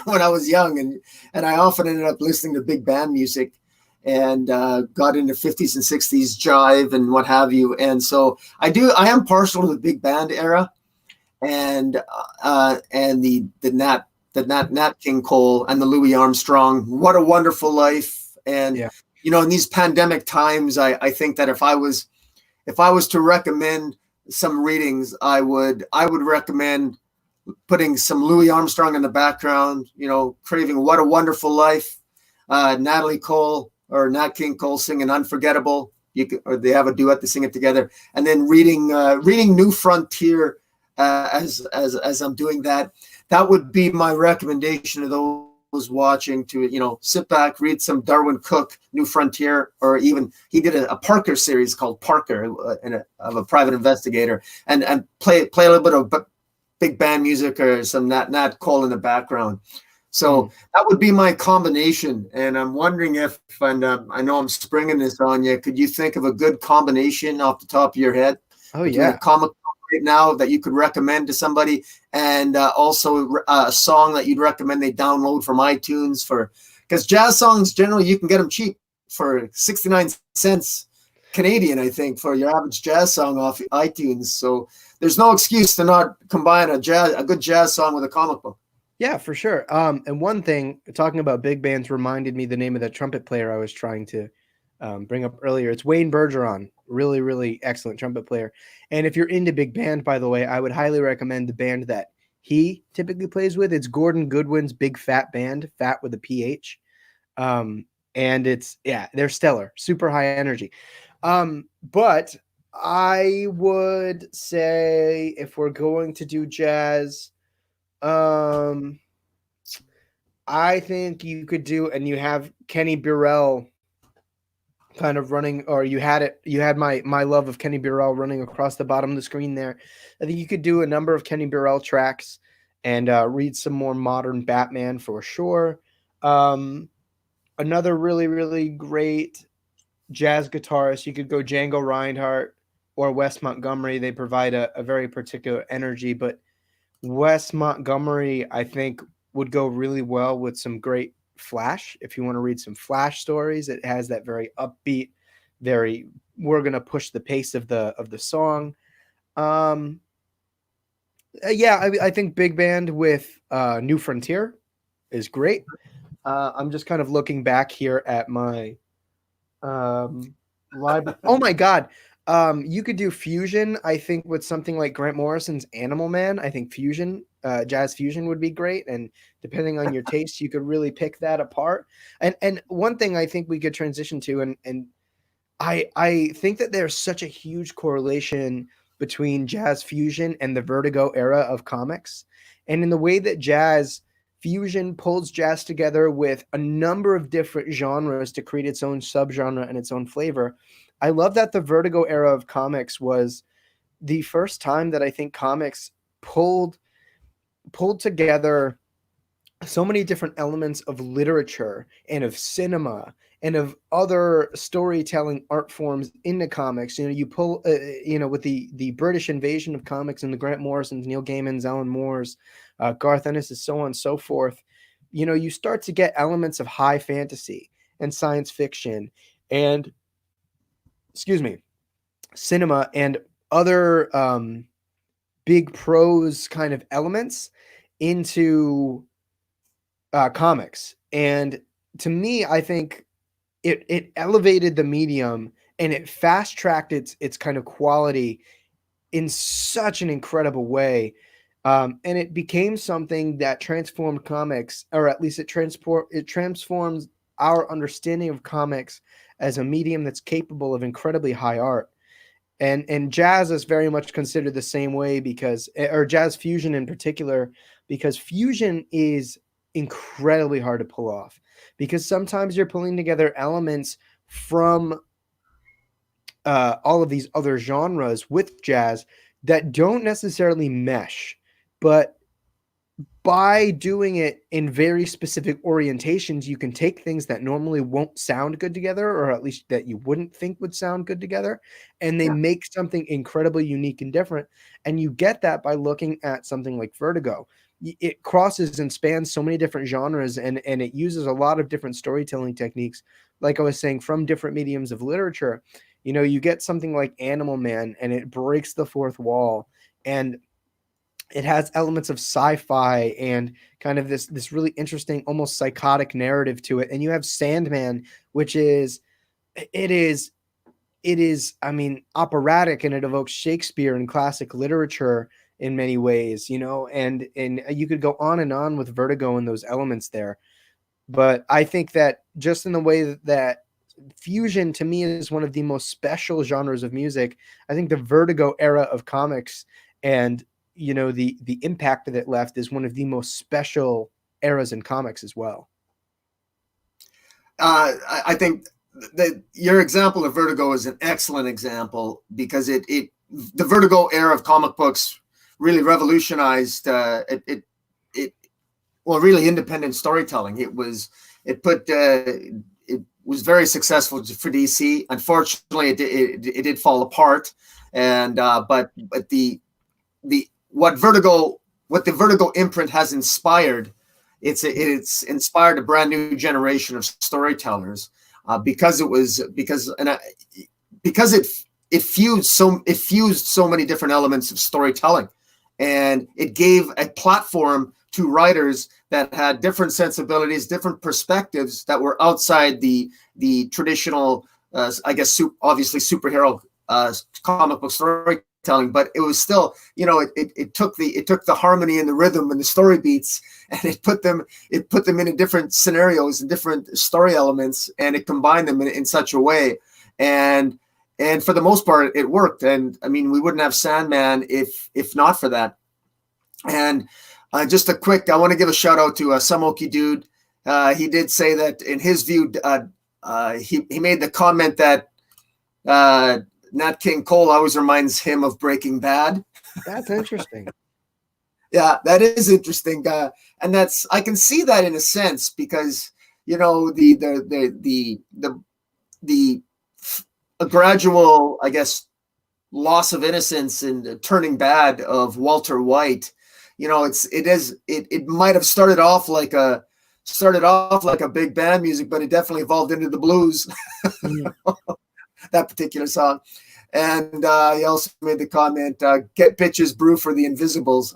when I was young, and I often ended up listening to big band music, and got into 50s and 60s jive and what have you. And so I am partial to the big band era, and the Nat King Cole and the Louis Armstrong, What a Wonderful Life. And Yeah. in these pandemic times, I think that if I was to recommend some readings, I would recommend putting some Louis Armstrong in the background, craving What a Wonderful Life, Natalie Cole or Nat King Cole singing Unforgettable. Or they have a duet to sing it together, and then reading New Frontier as I'm doing that. That would be my recommendation to those watching, to sit back, read some Darwin Cook, New Frontier, or even he did a Parker series called Parker, of a private investigator, and play a little bit of big band music or some Nat Cole in the background. So that would be my combination. And I'm wondering if, and I know I'm springing this on you, could you think of a good combination off the top of your head? Oh, between yeah. a comic book right now that you could recommend to somebody, and also a song that you'd recommend they download from iTunes, because jazz songs generally you can get them cheap for 69 cents Canadian, I think, for your average jazz song off iTunes. So there's no excuse to not combine a good jazz song with a comic book. Yeah, for sure. And one thing, talking about big bands reminded me the name of that trumpet player I was trying to bring up earlier. It's Wayne Bergeron, really, really excellent trumpet player. And if you're into big band, by the way, I would highly recommend the band that he typically plays with. It's Gordon Goodwin's Big Fat Band, fat with a PH. And they're stellar, super high energy. But I would say, if we're going to do jazz, I think you could do, and you have Kenny Burrell kind of running, or you had my love of Kenny Burrell running across the bottom of the screen there. I think you could do a number of Kenny Burrell tracks and read some more modern Batman for sure. Another really, really great jazz guitarist, you could go Django Reinhardt or Wes Montgomery. They provide a very particular energy, but Wes Montgomery, I think, would go really well with some great Flash. If you want to read some Flash stories, it has that very upbeat, we're going to push the pace of the song. I think big band with New Frontier is great. I'm just kind of looking back here at my library. Oh my God. You could do fusion, I think, with something like Grant Morrison's Animal Man. I think fusion, jazz fusion would be great. And depending on your taste, you could really pick that apart. And one thing I think we could transition to, and I think that there's such a huge correlation between jazz fusion and the Vertigo era of comics. And in the way that jazz fusion pulls jazz together with a number of different genres to create its own subgenre and its own flavor. I love that the Vertigo era of comics was the first time that I think comics pulled together so many different elements of literature and of cinema and of other storytelling art forms into comics. You pull, with the British invasion of comics and the Grant Morrisons, Neil Gaiman's, Alan Moore's, Garth Ennis's, so on and so forth. You start to get elements of high fantasy and science fiction and, cinema and other big prose kind of elements into comics. And to me, I think it elevated the medium and it fast tracked its kind of quality in such an incredible way. And it became something that transformed comics, or at least it transforms our understanding of comics as a medium that's capable of incredibly high art. And jazz is very much considered the same way because, or jazz fusion in particular, because fusion is incredibly hard to pull off, because sometimes you're pulling together elements from all of these other genres with jazz that don't necessarily mesh, but by doing it in very specific orientations, you can take things that normally won't sound good together, or at least that you wouldn't think would sound good together, and they make something incredibly unique and different. And you get that by looking at something like Vertigo. It crosses and spans so many different genres, and it uses a lot of different storytelling techniques, like I was saying, from different mediums of literature. You know, you get something like Animal Man, and it breaks the fourth wall, and it has elements of sci-fi and kind of this really interesting, almost psychotic narrative to it. And you have Sandman, which is, I mean, operatic, and it evokes Shakespeare and classic literature in many ways, you know, and you could go on and on with Vertigo and those elements there. But I think that just in the way that fusion to me is one of the most special genres of music, I think the Vertigo era of comics and, you know, the impact that it left is one of the most special eras in comics as well. I think that your example of Vertigo is an excellent example, because the Vertigo era of comic books really revolutionized really independent storytelling. It was very successful for DC. Unfortunately, it did fall apart, and but the what the Vertigo imprint has inspired, it's inspired a brand new generation of storytellers, because it fused so many different elements of storytelling, and it gave a platform to writers that had different sensibilities, different perspectives that were outside the traditional, obviously superhero comic book storytelling. But it was still, you know, it took the harmony and the rhythm and the story beats, and it put them into different scenarios and different story elements, and it combined them in such a way, and for the most part it worked. And I mean, we wouldn't have Sandman if not for that. And I want to give a shout out to Samoki Dude. He did say that in his view, he made the comment that Nat King Cole always reminds him of Breaking Bad. That's interesting. Yeah, that is interesting, and I can see that in a sense, because, you know, a gradual, I guess, loss of innocence and turning bad of Walter White. You know, it might have started off like a big band music, but it definitely evolved into the blues. That particular song. And he also made the comment, "Get Bitches Brew for the Invisibles."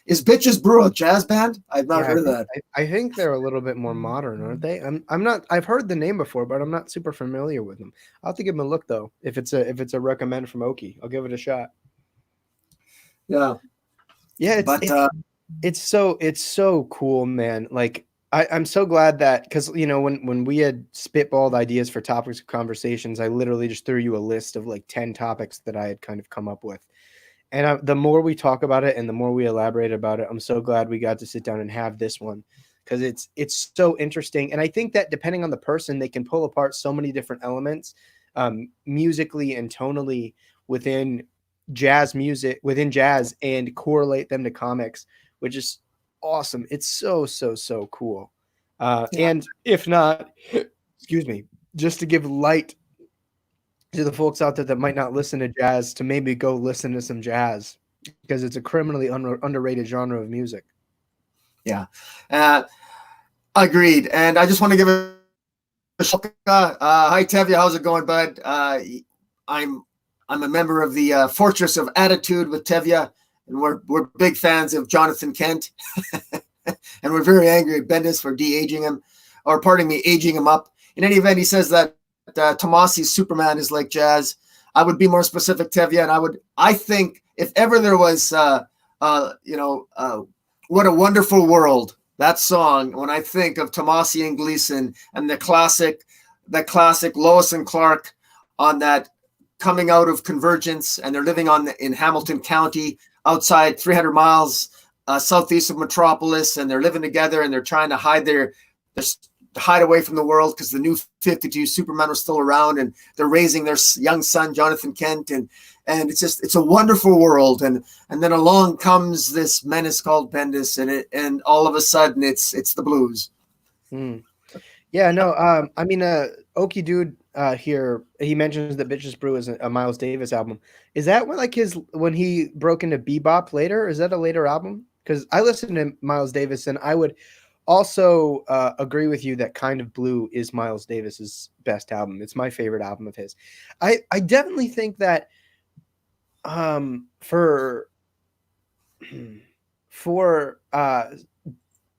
Is Bitches Brew a jazz band? I've not heard of that. I think they're a little bit more modern, aren't they? I'm not. I've heard the name before, but I'm not super familiar with them. I'll have to give them a look though. If it's a recommend from Oki, I'll give it a shot. Yeah. Yeah, it's so cool, man. Like I'm so glad that, because, you know, when we had spitballed ideas for topics of conversations, I literally just threw you a list of like 10 topics that I had kind of come up with. And the more we talk about it and the more we elaborate about it, I'm so glad we got to sit down and have this one, because it's so interesting. And I think that depending on the person, they can pull apart so many different elements, musically and tonally within jazz music, within jazz, and correlate them to comics, which is awesome. It's so cool. And if not, excuse me, just to give light to the folks out there that might not listen to jazz, to maybe go listen to some jazz, because it's a criminally underrated genre of music. Yeah, agreed. And I just want to give a hi Tevya, how's it going, bud? I'm a member of the Fortress of Attitude with Tevya, and we're big fans of Jonathan Kent. And we're very angry at Bendis for de-aging him, or pardon me, aging him up. In any event, he says that Tomasi's Superman is like jazz. I would be more specific, Tevya, and I think if ever there was, What a Wonderful World, that song, when I think of Tomasi and Gleason and the classic Lois and Clark on that coming out of Convergence, and they're living in Hamilton County, outside 300 miles southeast of Metropolis, and they're living together, and they're trying to hide away from the world because the new 52 Superman are still around, and they're raising their young son Jonathan Kent, and it's a wonderful world, and then along comes this menace called Bendis, and all of a sudden it's the blues. Yeah, no, I mean, Okie Dude here, he mentions that Bitches Brew is a Miles Davis album. Is that when he broke into bebop later? Is that a later album? Because I listened to Miles Davis, and I would also agree with you that Kind of Blue is Miles Davis's best album. It's my favorite album of his. I definitely think that for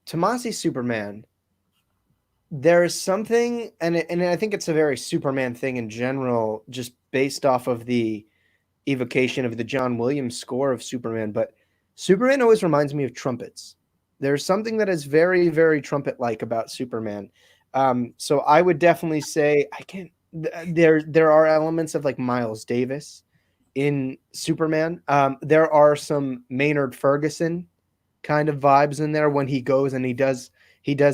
Tomasi Superman, there is something, and I think it's a very Superman thing in general, just based off of the evocation of the John Williams score of Superman. But Superman always reminds me of trumpets. There's something that is very, very trumpet-like about Superman. So I would definitely say there are elements of like Miles Davis in Superman. There are some Maynard Ferguson kind of vibes in there when he goes and he does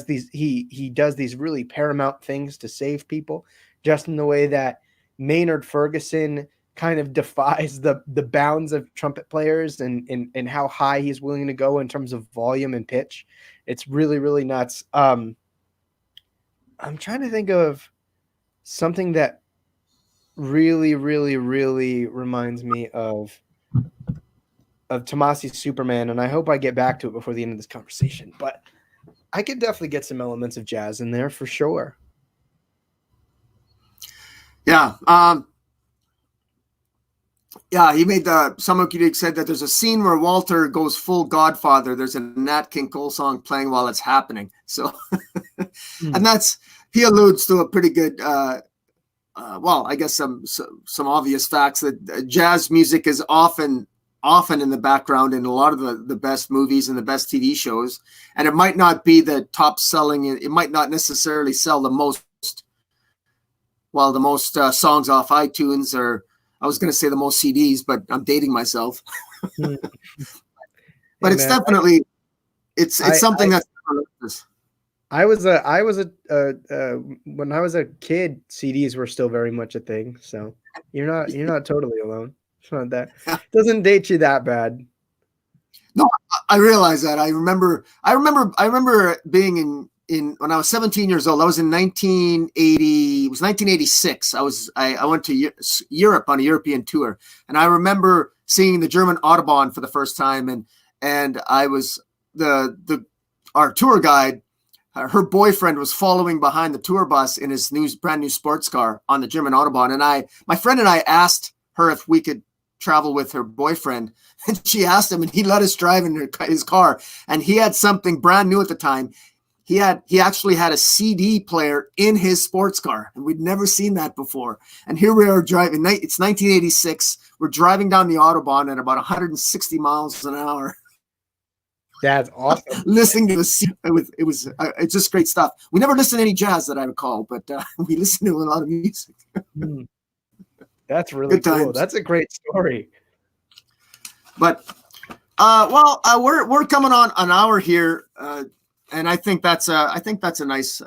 these really paramount things to save people, just in the way that Maynard Ferguson kind of defies the bounds of trumpet players and how high he's willing to go in terms of volume and pitch. It's really, really nuts. I'm trying to think of something that really, really, really reminds me of Tomasi Superman, and I hope I get back to it before the end of this conversation, but I could definitely get some elements of jazz in there for sure. Yeah. He made someone said that there's a scene where Walter goes full Godfather. There's a Nat King Cole song playing while it's happening. So, and he alludes to a pretty good, I guess some obvious facts that jazz music is often in the background in a lot of the best movies and the best TV shows. And it might not be the top selling. It might not necessarily sell the most songs off iTunes, or I was going to say the most CDs, but I'm dating myself. But it's definitely, it's something that's. When I was a kid, CDs were still very much a thing. So you're not totally alone. It's not that doesn't date you that bad. No, I realize that. I remember being in when I was 17 years old. I was in 1980. It was 1986. I went to Europe on a European tour, and I remember seeing the German Autobahn for the first time, and I was our tour guide. Her boyfriend was following behind the tour bus in his brand new sports car on the German Autobahn, and my friend and I asked her if we could travel with her boyfriend, and she asked him, and he let us drive in his car, and he had something brand new at the time. He actually had a CD player in his sports car, and we'd never seen that before. And here we are driving. It's 1986. We're driving down the Autobahn at about 160 miles an hour. That's awesome. Listening to it's just great stuff. We never listened to any jazz that I recall, but we listened to a lot of music. That's really cool. That's a great story. But we're coming on an hour here, and I think that's a nice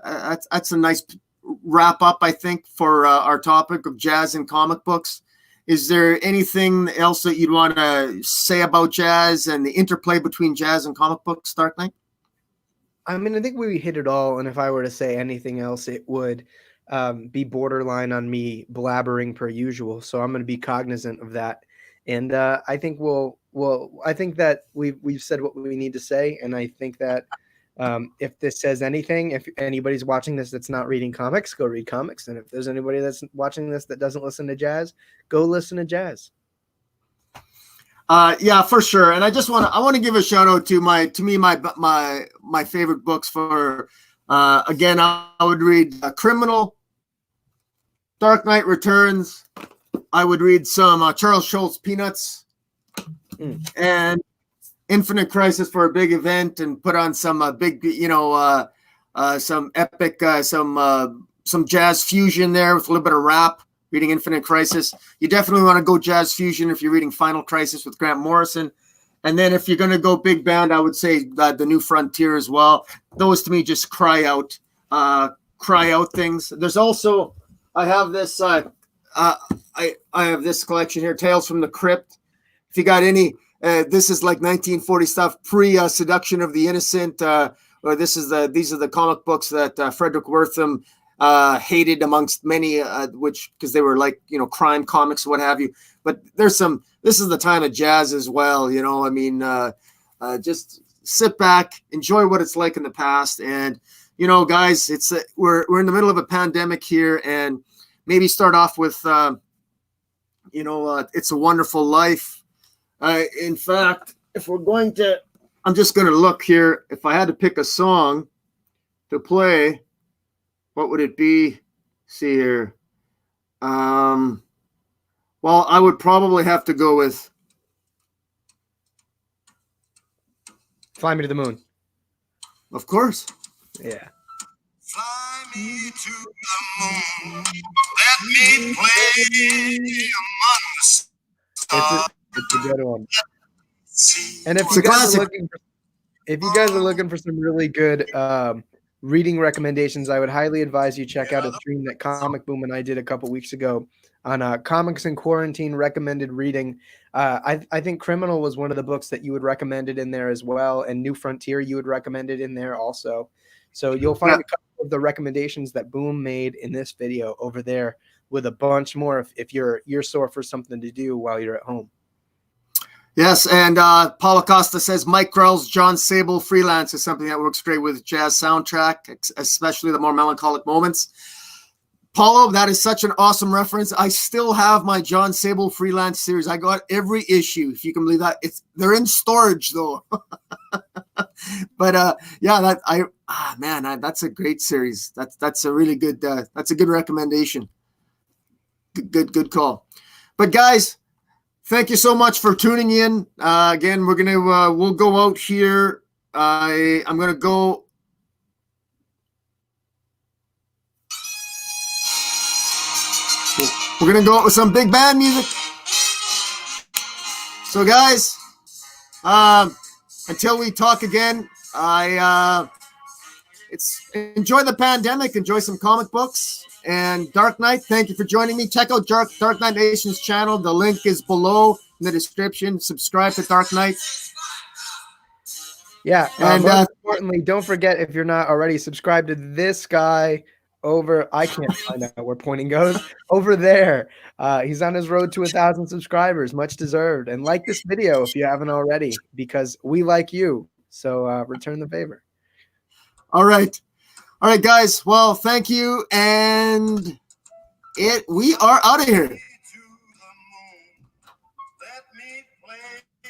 wrap up. I think for our topic of jazz and comic books. Is there anything else that you'd want to say about jazz and the interplay between jazz and comic books, Dark Knight? I mean, I think we hit it all. And if I were to say anything else, it would be borderline on me blabbering per usual. So I'm going to be cognizant of that. And I think I think that we've said what we need to say. And I think that if this says anything, if anybody's watching this that's not reading comics, go read comics. And if there's anybody that's watching this that doesn't listen to jazz, go listen to jazz. Yeah, for sure. And I want to give a shout out to my favorite books for again, I would read Criminal, Dark Knight Returns. I would read some Charles Schultz Peanuts and Infinite Crisis for a Big Event, and put on some big, some epic, some jazz fusion there with a little bit of rap. reading Infinite Crisis. You definitely want to go Jazz Fusion if you're reading Final Crisis with Grant Morrison. And then if you're going to go big band, I would say the New Frontier as well. Those to me just cry out things. There's also, I have this I have this collection here, Tales from the Crypt. If you got any, this is like 1940 stuff, pre-Seduction of the Innocent, or these are the comic books that Frederick Wertham hated amongst many, which because they were like, you know, crime comics, what have you. But this is the time of jazz as well, you know. I mean, just sit back, enjoy what it's like in the past, and you know, guys, we're in the middle of a pandemic here, and maybe start off with It's a Wonderful Life. In fact, if we're going to, I'm just going to look here. If I had to pick a song to play, what would it be? See here. Well, I would probably have to go with Fly Me to the Moon. Of course. Yeah. Fly me to the moon, let me play among the stars. It's a good one. And It's a classic. If you guys are looking for some really good reading recommendations, I would highly advise you check out a stream that Comic Boom and I did a couple weeks ago on Comics in Quarantine recommended reading. I think Criminal was one of the books that you would recommend it in there as well, and New Frontier you would recommend it in there also. So you'll find a couple of the recommendations that Boom made in this video over there, with a bunch more if you're sore for something to do while you're at home. Yes, and Paul Acosta says Mike Grell's John Sable Freelance is something that works great with jazz soundtrack, especially the more melancholic moments. Paulo, that is such an awesome reference. I still have my John Sable Freelance series. I got every issue, if you can believe that. They're in storage though. But yeah, that's a great series. That's a really good. That's a good recommendation. Good call. But guys, thank you so much for tuning in. Again, we'll go out here. I'm gonna go. We're gonna go out with some big band music. So, guys, until we talk again, enjoy the pandemic, enjoy some comic books, and Dark Knight. Thank you for joining me. Check out Dark Knight Nation's channel. The link is below in the description. Subscribe to Dark Knight. Yeah, and most importantly, don't forget, if you're not already, subscribe to this guy over. I can't find out where pointing goes. Over there, he's on his road to 1,000 subscribers, much deserved. And like this video if you haven't already, because we like you. So return the favor. All right, guys. Well, thank you, and we are out of here.